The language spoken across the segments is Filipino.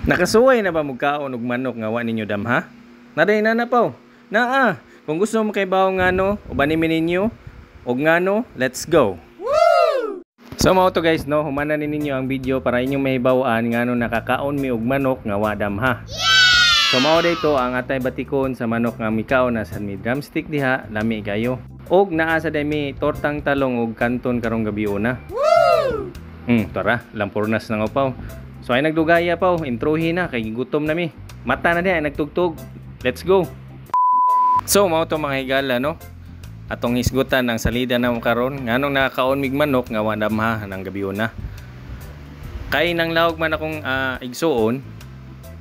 Nakasuway na ba mugkaon og manok nga wa ninyo damha? Naday na napaw. Naa, kung gusto mo kay bawo ngano, ubanin mi ninyo og ngano, let's go. Woo! So mao to guys no, humana ni ninyo ang video para inyong mahibaw-an ngano nakakaon mi og manok nga wa damha. So mao dito ang atay batikon sa manok nga mikaon na sa mi drumstick diha, lami kayo. Og naa sa dami tortang talong og kanton karong gabi una. Woo! Tara, lampurnas na upaw. So ay nagdugaya pa, introhin na, kay gutom na mi. Mata na diya, ay nagtugtog. Let's go! So, mao to mga higala, no? Atong hisgutan ng salida na karon nganong nakakaon mig manok nga wa damha ng gabi una. Kay nang lawog man akong igsuon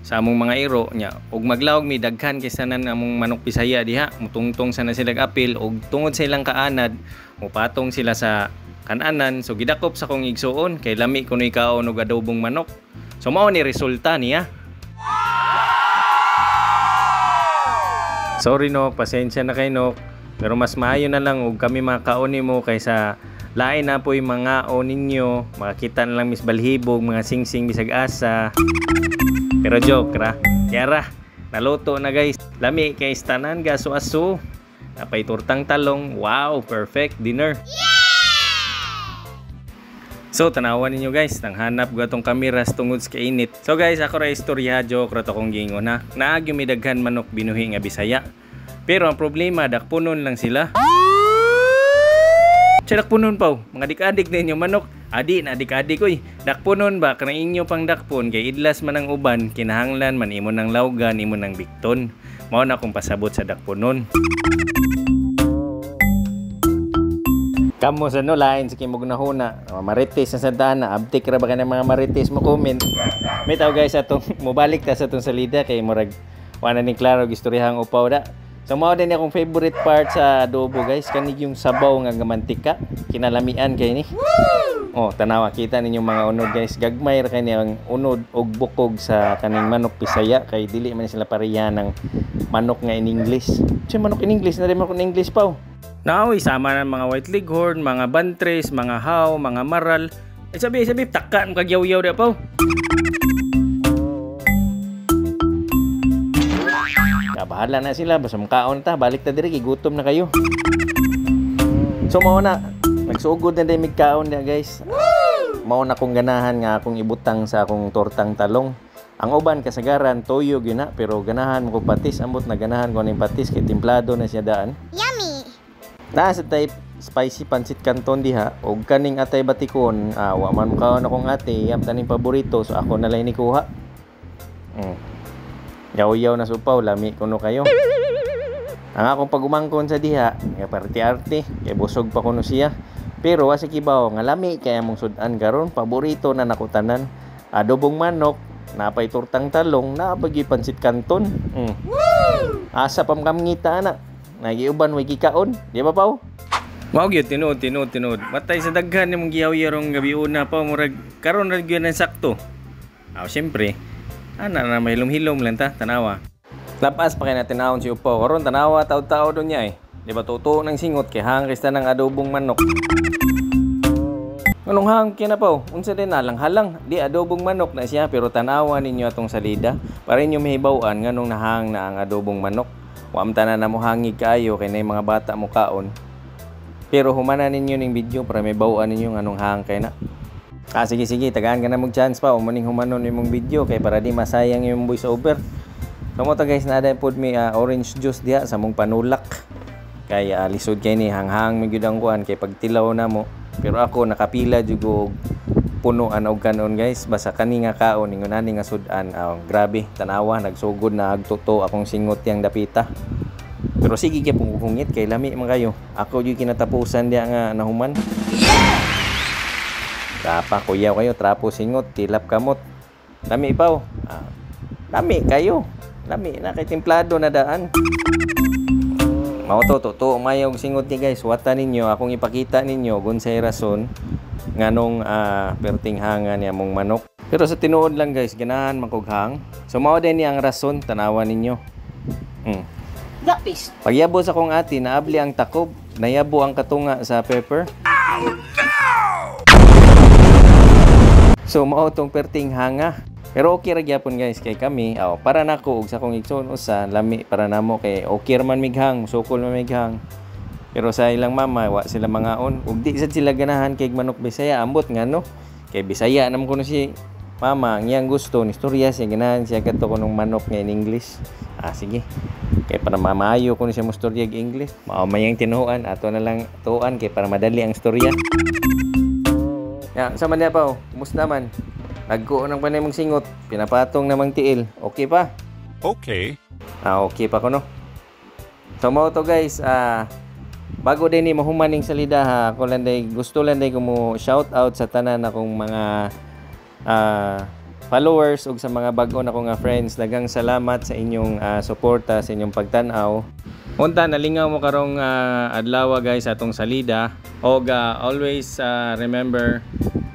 sa among mga iro nya, og maglawog mi daghan kaysa nan among manok Bisaya diha, mutungtong sana sila apil og tungod sa ilang kaanad, mupatong sila sa kananan. So gidakop sa kong igsuon kay lami kuno ikaon og adobong manok. So mao ni resulta niya. Sorry no, pasensya na kay no. Pero mas maayo na lang og kami makaon nimo kaysa lain na po'y mga o ninyo. Makakita na lang mis balhibog, mga singsing bisag asa. Pero joke ra. Yara, naluto na guys. Lami kay tanan gaso-aso. Napay tortang talong. Wow, perfect dinner. So tanawan ninyo guys, nang hanap ko atong kameras tungod sa kainit. So guys, ako ra istorya joke ra to kong gingon ha. Naag yung midaghan manok binuhi nga Bisaya. Pero ang problema dakpunon lang sila. Sa dakpunon paw, mga dik-adik ninyo manok. Adi na adik-adik oy. Dakpunon ba kanang inyo pang dakpon kay idlas man ang uban, kinahanglan man imo nang lawgan, imo nang bikton. Mao na akong pasabot sa dakpunon. Kamo sa no lain sa kimog na huna, marites na sa dana, abtik ra ba ka ng mga marites mo comment. May tao guys atong mobalik ta sa atong salida kay murag wala ning klaro gistoryahang upaw da. So mao din akong favorite part sa adobo guys, kanig yung sabaw nga mantika, kinalamian kay ni. Oh, tanawa kita ninyong mga unod guys, gagmay ra kay ni ang unod og bukog sa kaning manok Bisaya kay dili man sila pareha ng manok nga in English. Si manok in English na rin manok in English paw. Now, isama ng mga white leghorn, mga bantres, mga how, mga maral. Eh sabi, takkan kagyaw-yaw da po. Bahala na sila, basta makaon ta, balik ta diri, gutom na kayo. So mao na, nagsugod na din migkaon na guys. Mao na kong ganahan nga akong ibutang sa akong tortang talong. Ang uban kasagaran toyo gyud na, pero ganahan mo ko patis, ambot na ganahan ko ning patis kay templado na siya daan. Yummy. Nasa type spicy pancit canton diha og kaning atay batikon, wa man kaon akong ate yam taning paborito, so ako na lang ni kuha. Yaw-yaw na supaw, lami kuno kayo. Ang akong pagumangkon sa diha, nga parti-arte, kay busog pa kuno siya. Pero wa sa kibaw nga lami kay among sudan karon, paborito na nakutanan. Adobong manok, napay tortang talong, napay pancit canton. Asa pam kamngita na. Nagiuban way gikaon, di ba paw? Mao gyud tinud. Matay sa daghan nimong gihaw-yarong gabi una pa murag karon ra gyud ang sakto. Syempre, ana na may hilom-hilom lang ta tanawa. Lapas pa kay na tinawon si upaw karon tanawa taud-taud don niya eh. Di ba tuto nang singot kay hangis ta ng adobong manok. Anong hang kina paw? Unsa din nalang halang, di adobong manok na siya pero tanawa ninyo atong salida para inyo mahibaw-an nganong nahang na ang adobong manok. Wam tanan na mo hangig kaayo kay nay mga bata mo kaon. Pero humana ninyo ning video para may bawaan ninyo anong hang kay na. Sige, tagaan ka na mong chance pa umuning humanon imong video kay para di masayang yung voice over. So mo to guys, na day pod mi orange juice diha sa mong panulak. Kay lisod kay ni hanghang mi gyud ang kuan kay pagtilaw na mo. Pero ako nakapila jud og punuan og kanon guys, basta kani nga kaon ingon ani nga sudan. Grabe tanawa, nagsugod na agtuto akong singot yang dapita. Pero sige kay pungungit kay lami man kayo. Ako jud kinatapusan dia nga nahuman. Tapa kuyaw kayo, trapo singot, tilap kamot. Lami paw. Lami kayo. Lami na kay templado na daan. Mao to mayog singot ni guys. Wata ninyo akong ipakita ninyo gunsay rason nganong perting hanga niya mong manok. Pero sa tinuod lang guys, ganahan makughang. So mao din ni ang rason, tanawan ninyo. Lapis. Pagyabo sa kong ati, naabli ang takob, nayabo ang katunga sa pepper. Oh, no! So mao tong perting hanga. Pero okay ra gyapon guys kay kami, para nako ug sa akong igsoon usa lami para namo kay okay ra man mighang, sukol man mighang. Pero sa ilang mama wa sila mangaon ug di sad sila ganahan kay manok Bisaya ambot ngano kay Bisaya nam kuno si mama ang iyang gusto ni istorya siya ganahan siya kadto kunong manok nga in English. Sige. Kay para mamayo kuno siya mo istorya ug English. Mao mayang tinuan ato na lang tuan kay para madali ang istorya. Ya, sa man niya pa, kumusta man? Nagkuo ng panay mong singot, pinapatong namang tiil. Okay pa? Okay. Okay pa ko no. So mo to guys, bago din ni mahumaning salida ha, ako lang day, gusto lang day ko mo shout out sa tanan akong mga followers ug sa mga bag-o na ko nga friends. Daghang salamat sa inyong suporta, sa inyong pagtan-aw. Unta nalingaw mo karong adlaw guys atong salida. Og always remember,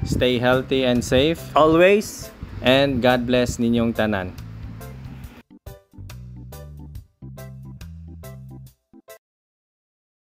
stay healthy and safe always, and God bless ninyong tanan.